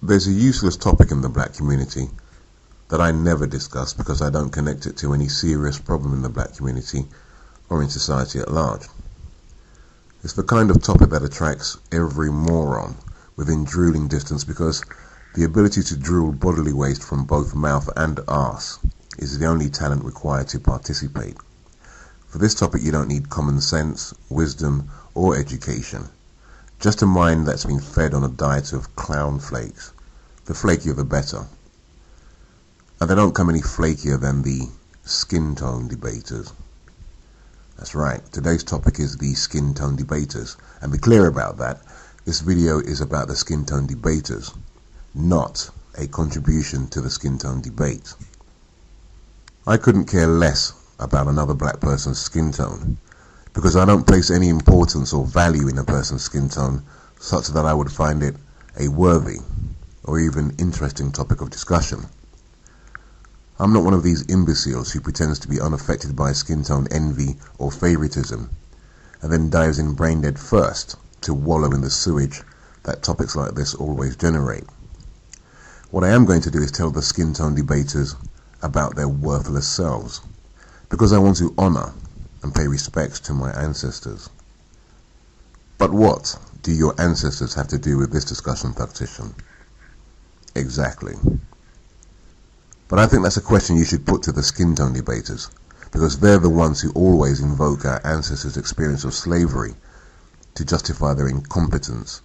There's a useless topic in the black community that I never discuss because I don't connect it to any serious problem in the black community or in society at large. It's the kind of topic that attracts every moron within drooling distance because the ability to drool bodily waste from both mouth and arse is the only talent required to participate. For this topic you don't need common sense, wisdom or education. Just a mind that's been fed on a diet of clown flakes. The flakier the better. And they don't come any flakier than the Skintone debaters. That's right, today's topic is the Skintone debaters. And be clear about that, this video is about the Skintone debaters, not a contribution to the Skintone debate. I couldn't care less about another black person's skin tone, because I don't place any importance or value in a person's skin tone such that I would find it a worthy or even interesting topic of discussion. I'm not one of these imbeciles who pretends to be unaffected by skin tone envy or favoritism and then dives in brain dead first to wallow in the sewage that topics like this always generate. What I am going to do is tell the skin tone debaters about their worthless selves, because I want to honor and pay respects to my ancestors. But what do your ancestors have to do with this discussion, Thugtician? Exactly. But I think that's a question you should put to the Skintone debaters, because they're the ones who always invoke our ancestors' experience of slavery to justify their incompetence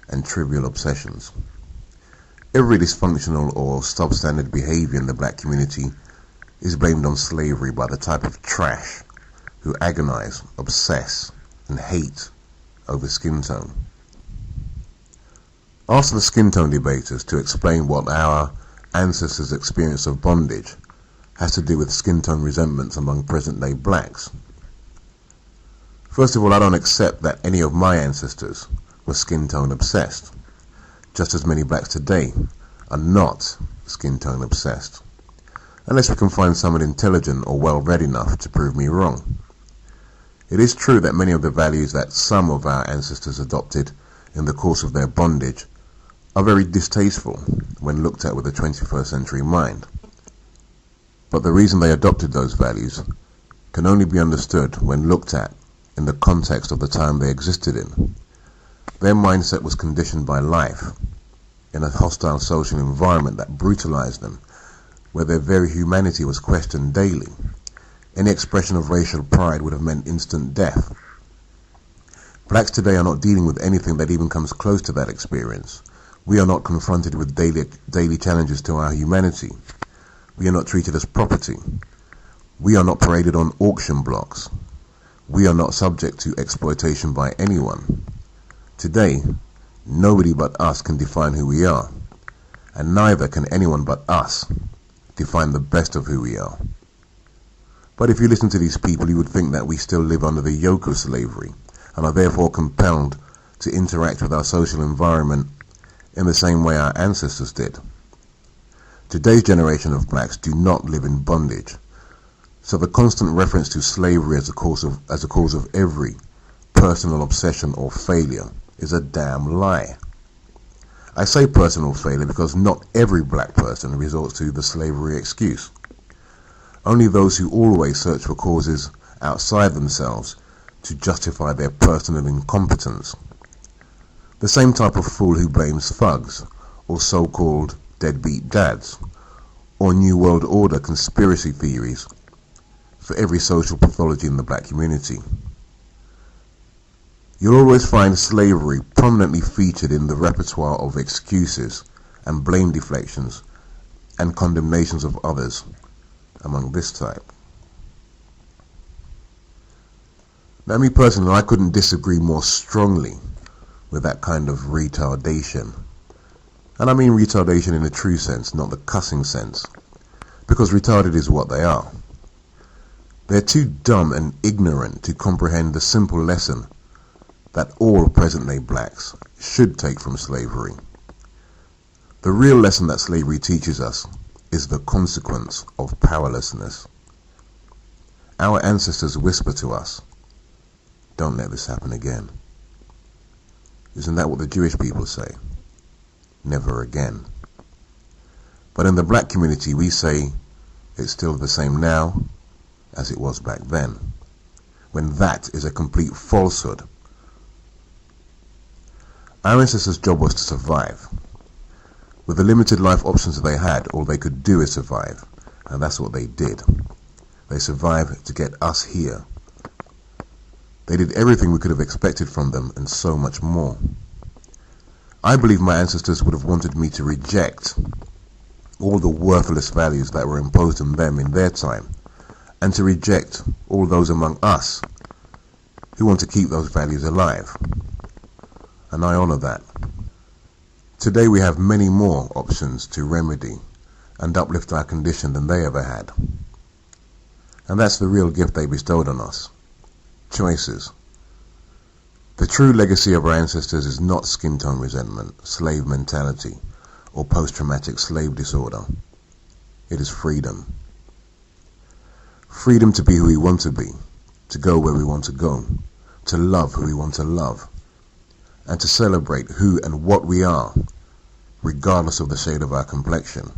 and trivial obsessions. Every dysfunctional or substandard behavior in the black community is blamed on slavery by the type of trash who agonize, obsess, and hate over skin tone. Ask the skin tone debaters to explain what our ancestors' experience of bondage has to do with skin tone resentments among present-day blacks. First of all, I don't accept that any of my ancestors were skin tone obsessed, just as many blacks today are not skin tone obsessed, unless we can find someone intelligent or well-read enough to prove me wrong. It is true that many of the values that some of our ancestors adopted in the course of their bondage are very distasteful when looked at with a 21st century mind. But the reason they adopted those values can only be understood when looked at in the context of the time they existed in. Their mindset was conditioned by life in a hostile social environment that brutalized them, where their very humanity was questioned daily. Any expression of racial pride would have meant instant death. Blacks today are not dealing with anything that even comes close to that experience. We are not confronted with daily challenges to our humanity. We are not treated as property. We are not paraded on auction blocks. We are not subject to exploitation by anyone. Today, nobody but us can define who we are, and neither can anyone but us define the best of who we are. But if you listen to these people, you would think that we still live under the yoke of slavery and are therefore compelled to interact with our social environment in the same way our ancestors did. Today's generation of blacks do not live in bondage, so the constant reference to slavery as a cause of every personal obsession or failure is a damn lie. I say personal failure because not every black person resorts to the slavery excuse. Only those who always search for causes outside themselves to justify their personal incompetence. The same type of fool who blames thugs or so-called deadbeat dads or New World Order conspiracy theories for every social pathology in the black community. You'll always find slavery prominently featured in the repertoire of excuses and blame deflections and condemnations of others among this type. Now, me personally, I couldn't disagree more strongly with that kind of retardation. And I mean retardation in the true sense, not the cussing sense, because retarded is what they are. They're too dumb and ignorant to comprehend the simple lesson that all present-day blacks should take from slavery. The real lesson that slavery teaches us is the consequence of powerlessness. Our ancestors whisper to us, "Don't let this happen again." Isn't that what the Jewish people say? never again. But in the black community, we say it's still the same now as it was back then, when that is a complete falsehood. Our ancestors' job was to survive. With the limited life options they had, all they could do is survive, and that's what they did. They survived to get us here. They did everything we could have expected from them, and so much more. I believe my ancestors would have wanted me to reject all the worthless values that were imposed on them in their time, and to reject all those among us who want to keep those values alive. And I honor that. Today we have many more options to remedy and uplift our condition than they ever had. And that's the real gift they bestowed on us. Choices. The true legacy of our ancestors is not skin tone resentment, slave mentality, or post-traumatic slave disorder. It is freedom. Freedom to be who we want to be, to go where we want to go, to love who we want to love, and to celebrate who and what we are, regardless of the shade of our complexion.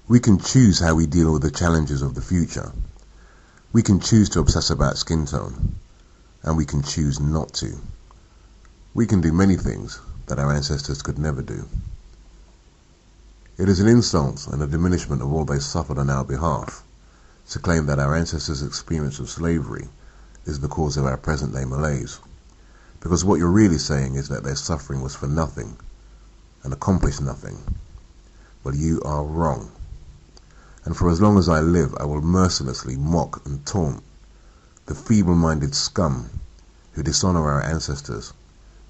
We can choose how we deal with the challenges of the future. We can choose to obsess about skin tone, and we can choose not to. We can do many things that our ancestors could never do. It is an insult and a diminishment of all they suffered on our behalf to claim that our ancestors' experience of slavery is the cause of our present-day malaise, because what you're really saying is that their suffering was for nothing and accomplished nothing. Well, you are wrong. And for as long as I live, I will mercilessly mock and taunt the feeble-minded scum who dishonor our ancestors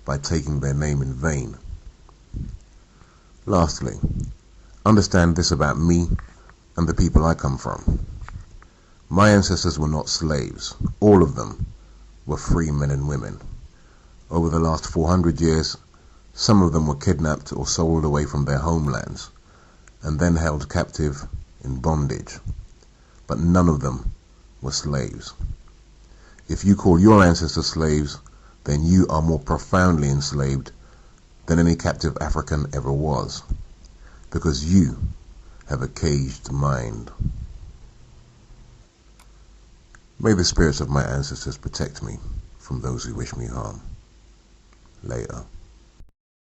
by taking their name in vain. Lastly, understand this about me and the people I come from. My ancestors were not slaves. All of them were free men and women. Over the last 400 years, some of them were kidnapped or sold away from their homelands and then held captive in bondage. But none of them were slaves. If you call your ancestors slaves, then you are more profoundly enslaved than any captive African ever was, because you have a caged mind. May the spirits of my ancestors protect me from those who wish me harm. Later.